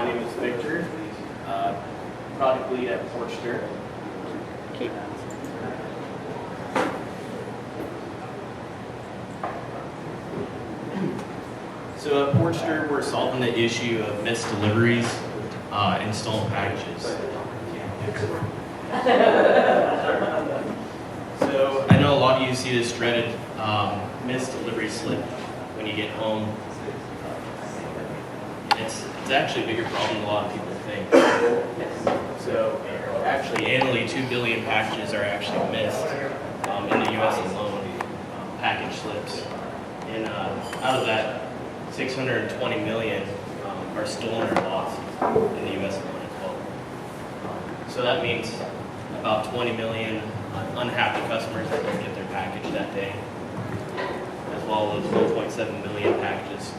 My name is Victor, product lead at Porchster. So at Porchster, we're solving the issue of missed deliveries and stolen packages. So I know a lot of you see this dreaded missed delivery slip when you get home. It's actually a bigger problem than a lot of people think. So actually annually 2 billion packages are actually missed in the US alone, package slips. And out of that, 620 million are stolen or lost in the US alone as well. So that means about 20 million unhappy customers that don't get their package that day, as well as 1.7 million packages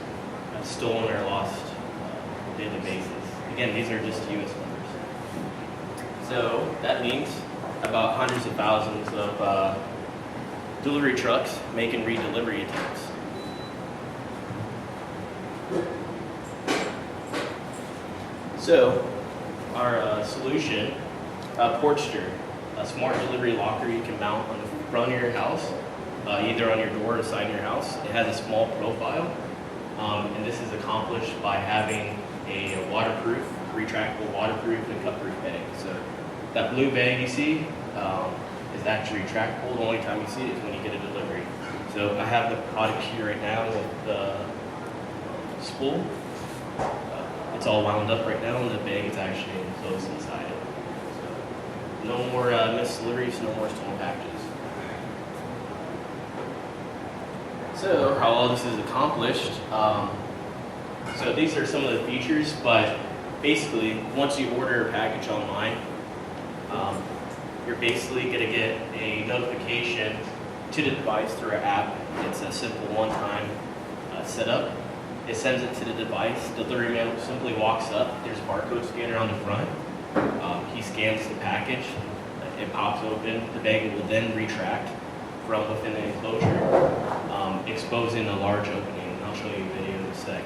stolen or lost on a daily basis. Again, these are just US numbers. So that means about hundreds of thousands of delivery trucks making redelivery attempts. So our solution, Porchster, a smart delivery locker you can mount on the front of your house, either on your door or side of your house. It has a small profile, and this is accomplished by having a waterproof, retractable waterproof and cut-proof bag. So that blue bag you see is actually retractable. The only time you see it is when you get a delivery. So I have the product here right now with the spool. It's all wound up right now, and the bag is actually enclosed inside it. So no more missed deliveries, no more stolen packages. So how all this is accomplished, so these are some of the features, but basically once you order a package online, you're basically going to get a notification to the device through an app. It's a simple one-time setup. It sends it to the device. The delivery man simply walks up. There's a barcode scanner on the front. He scans the package. It pops open. The bag will then retract from within the enclosure, exposing a large opening. And I'll show you a video in a sec.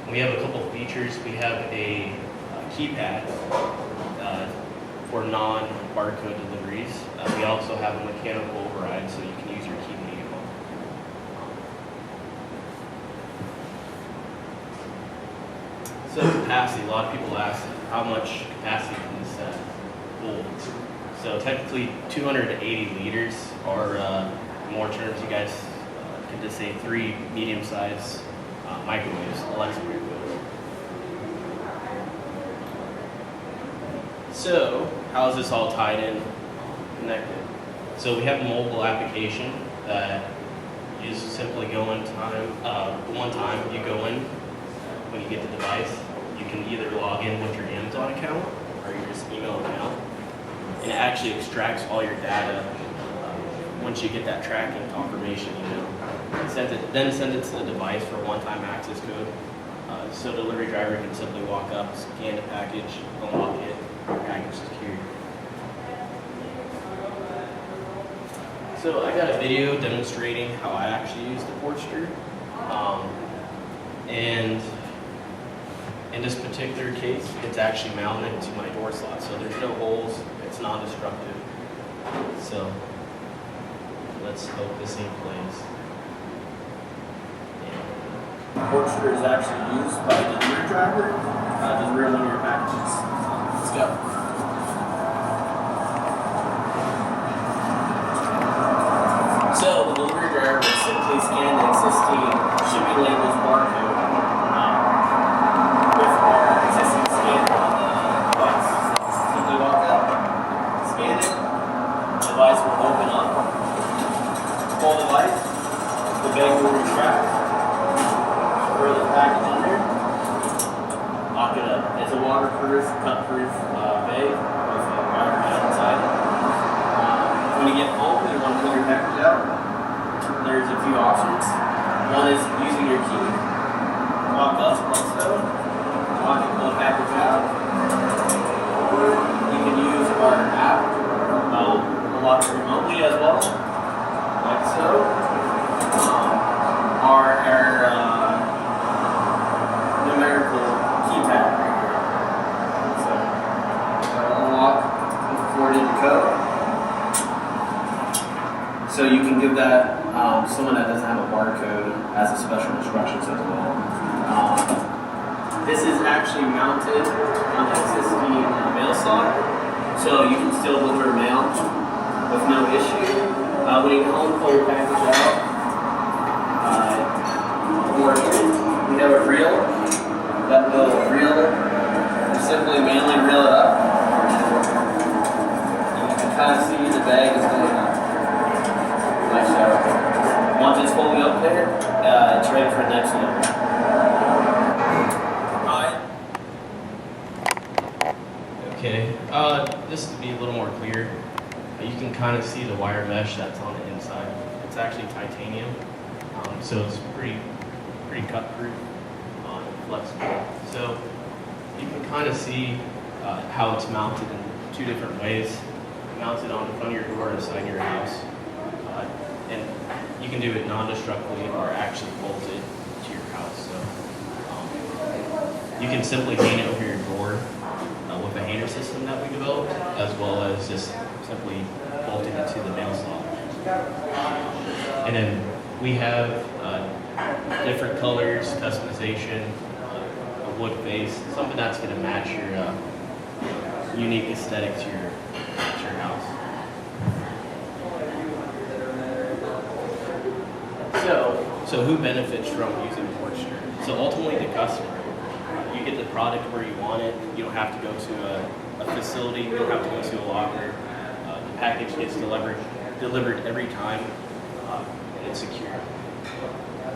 We have a couple of features. We have a keypad for non-barcode deliveries. We also have a mechanical override, so you can use your key when you get home. So capacity, a lot of people ask how much capacity can this hold. So technically 280 liters, or more terms you guys could just say 3 medium-sized microwaves, electric microwaves. So how is this all tied in, connected? So we have a mobile application that is simply one time you go in when you get the device. You can either log in with your Amazon account or your just email account, and it actually extracts all your data once you get that tracking confirmation email. Then send it to the device for a one-time access code. So the delivery driver can simply walk up, scan the package, unlock it, package secured. So I got a video demonstrating how I actually use the Porchster. And in this particular case, it's actually mounted to my door slot. So there's no holes, it's non-destructive. So let's hope this thing plays. Porchster is actually used by the delivery driver to deliver one of your packages. Let's go. So the delivery driver will simply scan the existing shipping label's barcode with our existing scanner on the device. Simply walk up, scan it, the device will open up. Pull the device, the bag will retract. Throw the package in there, lock it up. It's a waterproof, cut-proof bag with a wire mat inside it. When you get home and you want to pull your package out, there's a few options. One is using your key. Walk up like so. Lock and pull the package out. Or you can use our app, unlock it remotely as well, like so. Our numerical keypad right So you can give that someone that doesn't have a barcode as a special instructions as well. This is actually mounted on an existing mail slot, so you can still deliver mail with no issue. When you home pull your package out, or we have a reel, that little reel, you simply manually reel it up, and you can kind of see the bag is going up. So once it's fully up there, it's ready for the next delivery. Okay, just to be a little more clear, you can kind of see the wire mesh that's on the inside. It's actually titanium, so it's pretty cut-proof, flexible. So you can kind of see how it's mounted in two different ways. Mounted on the front of your door and the side of your house, and you can do it non-destructively or actually bolted to your house. So you can simply hang it over your door with a hanger system that we developed, as well as just simply bolting it to the mail slot. And then we have different colors, customization, a wood face, something that's going to match your unique aesthetic to your house. So who benefits from using Porchster? So ultimately the customer. You get the product where you want it. You don't have to go to a facility. You don't have to go to a locker. The package gets delivered every time, and it's secure.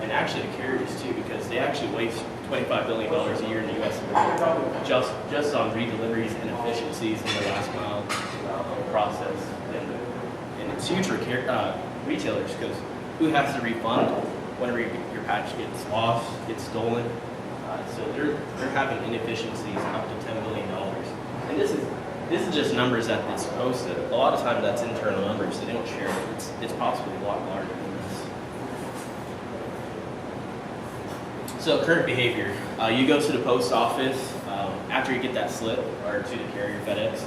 And actually the carriers too, because they actually waste $25 billion a year in the U.S. just on redeliveries and efficiencies in the last mile process. And it's huge for retailers, because who has to refund whenever your package gets lost, gets stolen? So they're having inefficiencies up to $10 billion. And this is just numbers that it's posted. A lot of times that's internal numbers, so they don't share it. It's possibly a lot larger than this. So current behavior. You go to the post office after you get that slip, or to the carrier, FedEx.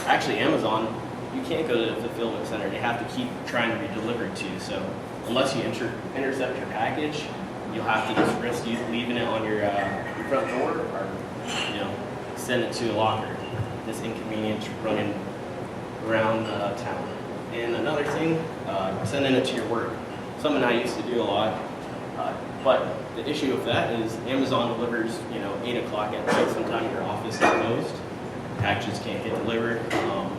Actually, Amazon, you can't go to the fulfillment center. They have to keep trying to be delivered to you. So unless you intercept your package, you'll have to just risk leaving it on your front door, or send it to a locker. This inconvenience running around town. And another thing, sending it to your work. Something I used to do a lot. But the issue with that is Amazon delivers, 8 o'clock at night. Sometimes your office is closed. Packages can't get delivered,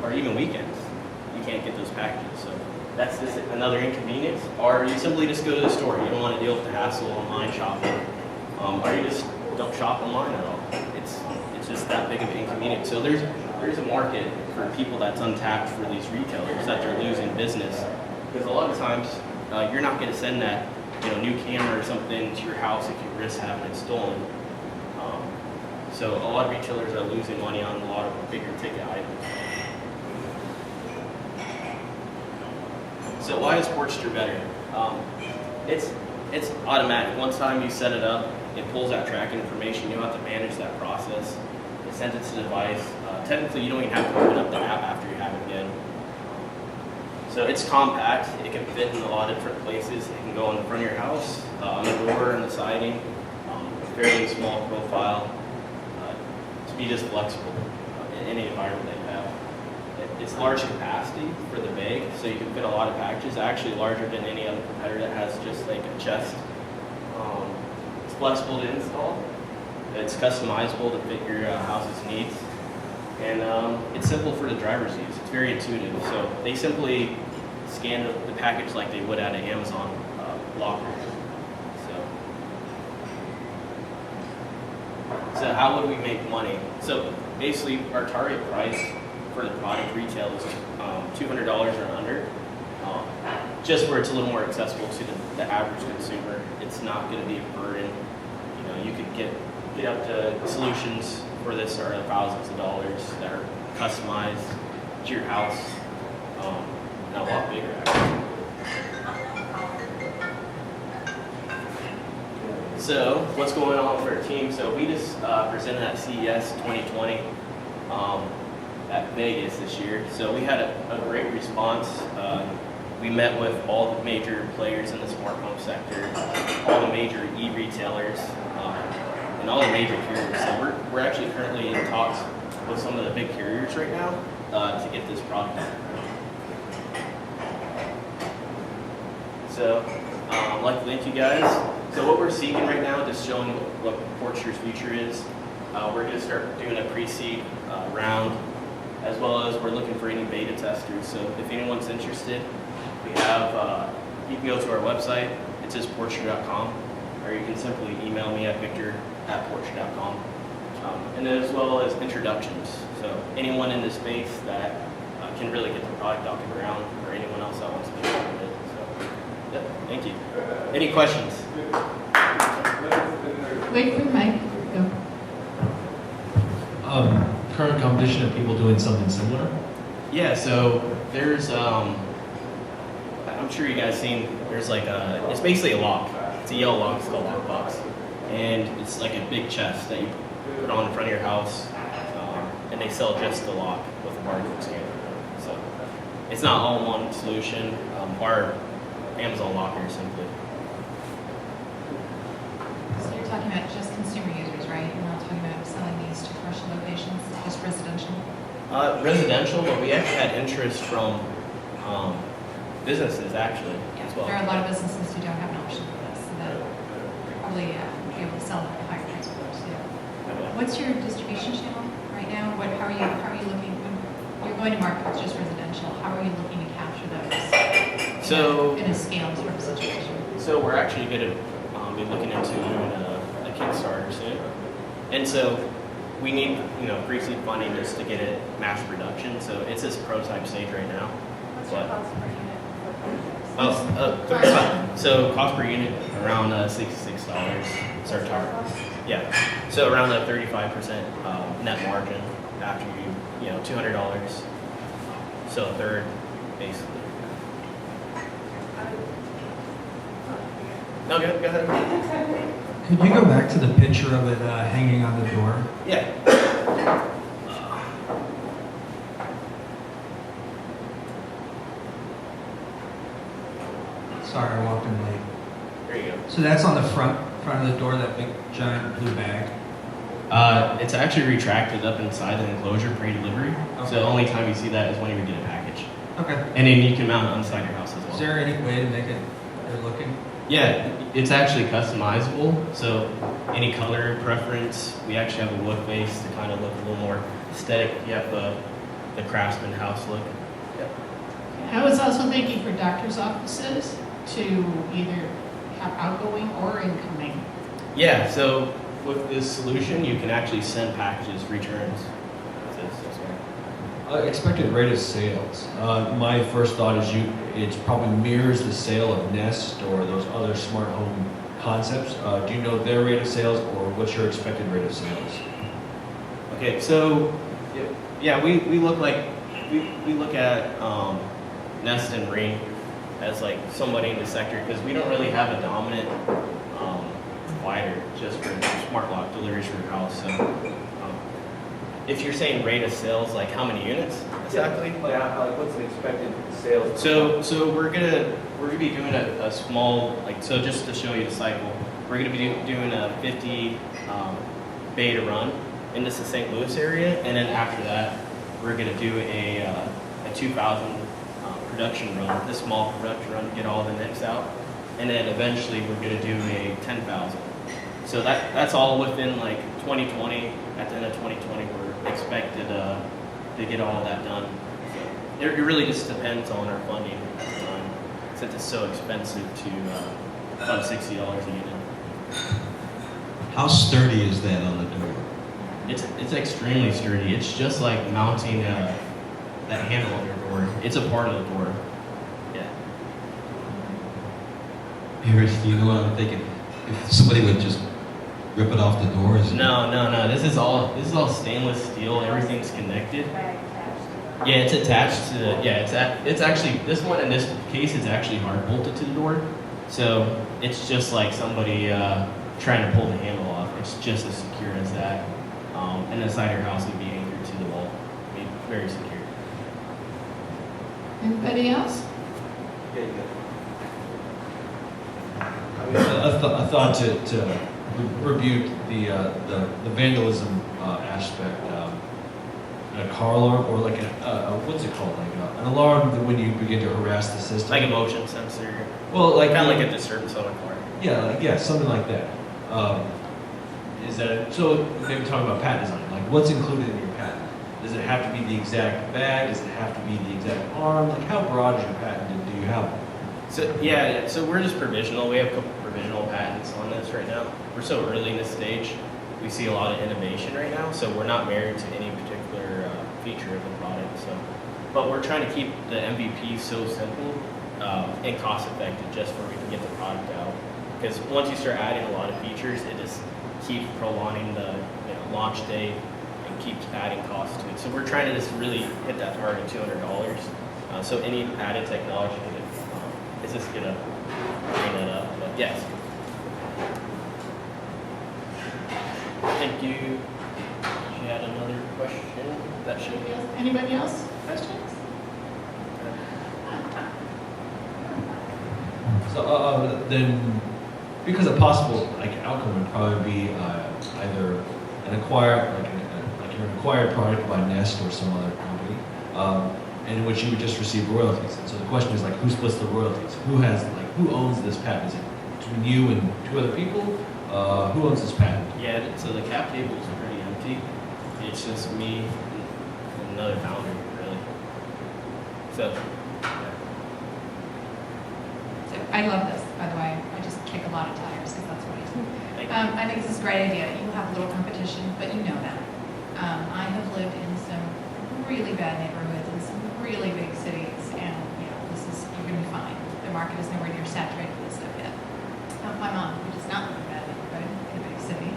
or even weekends. You can't get those packages. So that's just another inconvenience. Or you simply just go to the store. You don't want to deal with the hassle of online shopping. Or you just don't shop online at all. It's just that big of an inconvenience. So there's a market for people that's untapped for these retailers that they're losing business. Because a lot of times you're not going to send that new camera or something to your house if you risk having it stolen. So a lot of retailers are losing money on a lot of bigger ticket items. So why is Porchster better? It's automatic. Once time you set it up, it pulls that tracking information. You don't have to manage that process. It sends it to the device. Technically, you don't even have to open up the app after you have it again. So it's compact. It can fit in a lot of different places. It can go on the front of your house, on the door, and the siding. Fairly small profile. To be just flexible in any environment that you have. It's large capacity for the bag, so you can fit a lot of packages. Actually larger than any other competitor that has just like a chest. It's flexible to install. It's customizable to fit your house's needs. And it's simple for the drivers to use. It's very intuitive. So they simply scan the package like they would at an Amazon locker. So how would we make money? So basically our target price for the product retail is $200 or under. Just where it's a little more accessible to the average consumer. It's not going to be a burden. You could get up to solutions for this are thousands of dollars that are customized to your house, and a lot bigger actually. So what's going on with our team? So we just presented at CES 2020. at Vegas this year. So we had a great response. We met with all the major players in the smart home sector, all the major e-retailers, and all the major carriers. So we're actually currently in talks with some of the big carriers right now to get this product out. So I'd like to thank you guys. So what we're seeking right now, just showing what Porchster's future is, we're going to start doing a pre-seed round, as well as we're looking for any beta testers. So if anyone's interested, we have, you can go to our website, it says porchster.com, or you can simply email me at victor@porchster.com. And then as well as introductions. So anyone in this space that can really get the product off the ground, or anyone else that wants to be part of it. So, yeah, thank you. Any questions? Wait for the mic. Go. Current competition of people doing something similar? Yeah, so there's, I'm sure you guys seen, there's like it's basically a lock. It's a yellow lock, it's called lockbox. And it's like a big chest that you put on in front of your house, and they sell just the lock with a barcode scanner. So it's not all in one solution. Our Amazon locker is simply. So you're talking about just consumer users, right? You're not talking about selling these to commercial locations, just residential? Residential, but we actually had interest from businesses actually as well. There are a lot of businesses who don't have an option for this, so that probably be able to sell them at a higher price point too. What's your distribution channel right now? How are you looking? When you're going to market with just residential, how are you looking to capture those? So in a scale sort of situation. So we're actually going to be looking into doing a Kickstarter soon, and so we need pre-seed funding just to get it mass production. So it's this prototype stage right now. What's your cost per unit? So cost per unit around $66. It's our target. Yeah. So around that 35% net margin after you $200. So a third basically. No, go ahead. Could you go back to the picture of it hanging on the door? Yeah. Sorry, I walked in late. There you go. So that's on the front of the door, that big giant blue bag. It's actually retracted up inside the enclosure pre-delivery. Okay. So the only time you see that is when you get a package. Okay. And then you can mount it inside your house as well. Is there any way to make it good looking? Yeah, it's actually customizable. So any color preference, we actually have a wood base to kind of look a little more aesthetic. You have the craftsman house look. Yep. I was also thinking for doctor's offices to either have outgoing or incoming. Yeah, so with this solution, you can actually send packages, returns. Expected rate of sales. My first thought is it probably mirrors the sale of Nest or those other smart home concepts. Do you know their rate of sales, or what's your expected rate of sales? Okay, so yeah, we look at Nest and Ring as like somebody in the sector because we don't really have a dominant provider just for smart lock deliveries for your house. So if you're saying rate of sales, like how many units exactly? Yeah, like what's the expected sales? So we're gonna be doing a small, so just to show you the cycle, we're gonna be doing a 50 beta run in the St. Louis area, and then after that we're gonna do a 2,000 production run, this small production run to get all the NICs out, and then eventually we're gonna do a 10,000. So that's all within like 2020. At the end of 2020, we're expected to get all of that done. So it really just depends on our funding at the time, since it's so expensive to fund $60 a unit. How sturdy is that on the door? It's extremely sturdy. It's just like mounting that handle on your door. It's a part of the door. Yeah. Harris, do you know what I'm thinking? If somebody would just rip it off the doors? No. This is all stainless steel. Everything's connected. Yeah, it's attached to. It's actually this one in this case is actually hard bolted to the door, so it's just like somebody trying to pull the handle off. It's just as secure as that. And inside your house would be anchored to the wall. be very secure. Anybody else? Yeah, you A thought to rebuke the vandalism aspect. A car alarm or like what's it called? Like an alarm that when you begin to harass the system. Like a motion sensor, Well, like kind of like a disturbance on a car. yeah, something like that. Is that so? Maybe talking about patent design. Like, what's included in your patent? Does it have to be the exact bag? Does it have to be the exact arm? Like, how broad is your patent? And do you have one? So yeah, so we're just provisional. We have a couple provisional patents on this right now. We're so early in this stage. We see a lot of innovation right now, so we're not married to any particular feature of the product. So, but we're trying to keep the MVP so simple and cost effective, just where we can get the product out. Because once you start adding a lot of features, it just keeps prolonging the launch date and keeps adding costs to it. So we're trying to just really hit that target of $200. So any added technology is just gonna bring that up. But yes. Thank you. She had another question. That should be. Anybody else? Questions? So then, because a possible like outcome would probably be either an acquired like an acquired product by Nest or some other company, in which you would just receive royalties. And so the question is like, who splits the royalties? Who owns this patent? Is it between you and two other people? Who owns this patent? Yeah. So the cap table is pretty empty. It's just me and another founder, really. So. So I love this, by the way. I just kick a lot of tires because that's what I do. Thank you. I think this is a great idea. You have little competition, but you know that. I have lived in some really bad neighborhoods in some really big cities, and you're going to be fine. The market is nowhere near saturated with this stuff yet. My mom, who does not live in a bad neighborhood in a big city,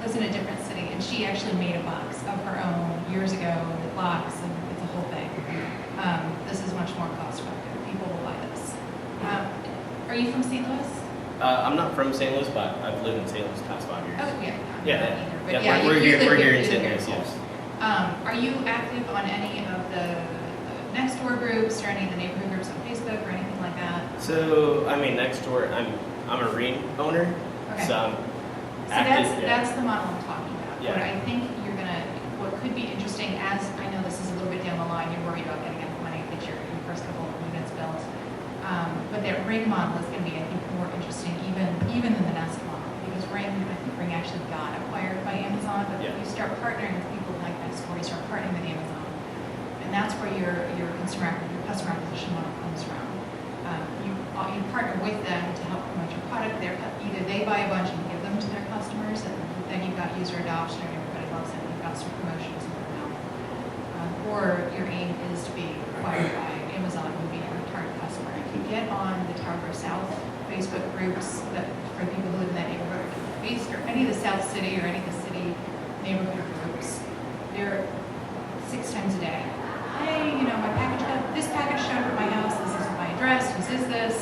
lives in a different city, and she actually made a box of her own years ago with locks, and it's a whole thing. This is much more cost effective. People will buy this. Are you from St. Louis? I'm not from St. Louis, but I've lived in St. Louis the past 5 years. Oh, yeah. Yeah, Not either, but yeah, you we're here. live We're here in you St. live Louis. here. Yes. Are you active on any of the next door groups or any of the neighborhood groups on Facebook or anything like that? So I mean, next door, I'm a ring owner, Okay. so I'm So active. that's the model I'm talking about. Yeah. What I think what could be interesting, as I know this is a little bit down the line, you're worried about getting enough money to get your first couple of units built. But that ring model is going to be, I think, more interesting even than the Nest model, because I think Ring actually got acquired by Amazon. But Yeah. if you start partnering with people like Nextdoor, you start partnering with Amazon, and that's where your customer acquisition model comes from. You partner with them to help promote your product. Either they buy a bunch and give them to their customers, and then you've got user adoption and everybody loves it. You've got some promotions and whatnot. Or your aim is to be acquired by Amazon, who would be your target customer. If you get on the Tower Grove South Facebook groups that for people who live in that neighborhood, or any of the South City or any of the city neighborhood groups, they're 6 times a day. Hey, this package showed up at my house. This is my address. Whose is this?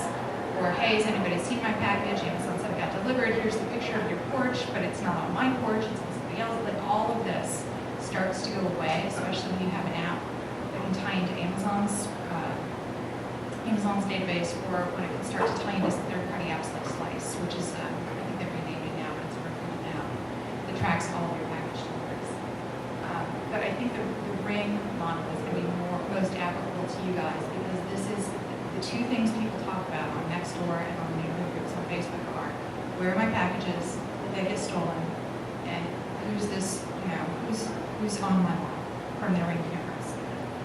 Or hey, has anybody seen my package? Amazon said it got delivered. Here's the picture of your porch, but it's not on my porch. It's on somebody else. Like all of this starts to go away, especially when you have an app that can tie into Amazon's database, or when it can start to tie into third-party apps like Slice, which is I think they're renaming now, but it's a recruitment app that tracks all of your package deliveries. But I think the Ring model is going to be most applicable to you guys, because this is the two things people talk about on Nextdoor and on the neighborhood groups on Facebook are: where are my packages? Did they get stolen? And who's this? Who's on my wall from their Ring cameras?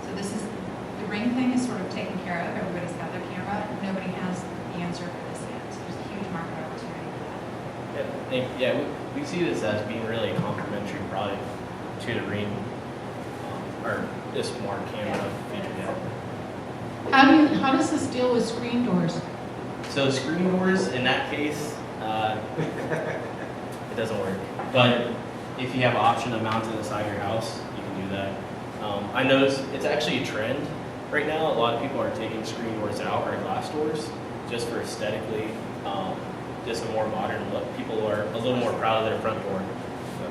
So this is the Ring thing is sort of taken care of. Everybody's got their camera. Nobody has the answer for this yet. So there's a huge market opportunity for that. Yeah, we see this as being really a complementary product to the Ring or this smart camera feature. Yeah. How does this deal with screen doors? So screen doors, in that case, it doesn't work. But if you have an option to mount it inside your house, you can do that. I noticed it's actually a trend right now. A lot of people are taking screen doors out or glass doors just for aesthetically, just a more modern look. People are a little more proud of their front door. So.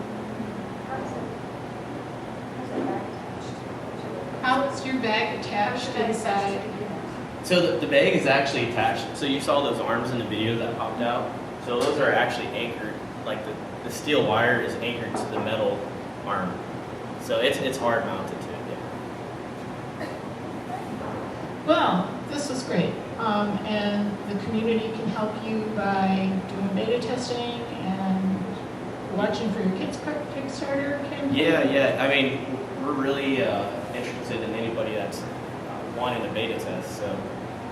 your bag attached inside? So the bag is actually attached. So you saw those arms in the video that popped out. So those are actually anchored. Like the steel wire is anchored to the metal arm. So it's hard mounted to it. Yeah. Well, this was great. And the community can help you by doing beta testing and watching for your kids' Kickstarter campaign. Yeah. I mean, we're really interested in anybody that's wanting a beta test. So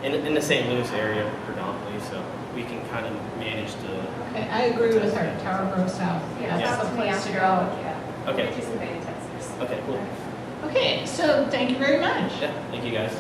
in the St. Louis area predominantly, so we can kind of manage the. Okay, I agree with her. Tower Grove South. Yeah. That's the place to go. Yeah. Okay. Do some beta testers. Okay, cool. Okay, so thank you very much. Yeah, thank you guys.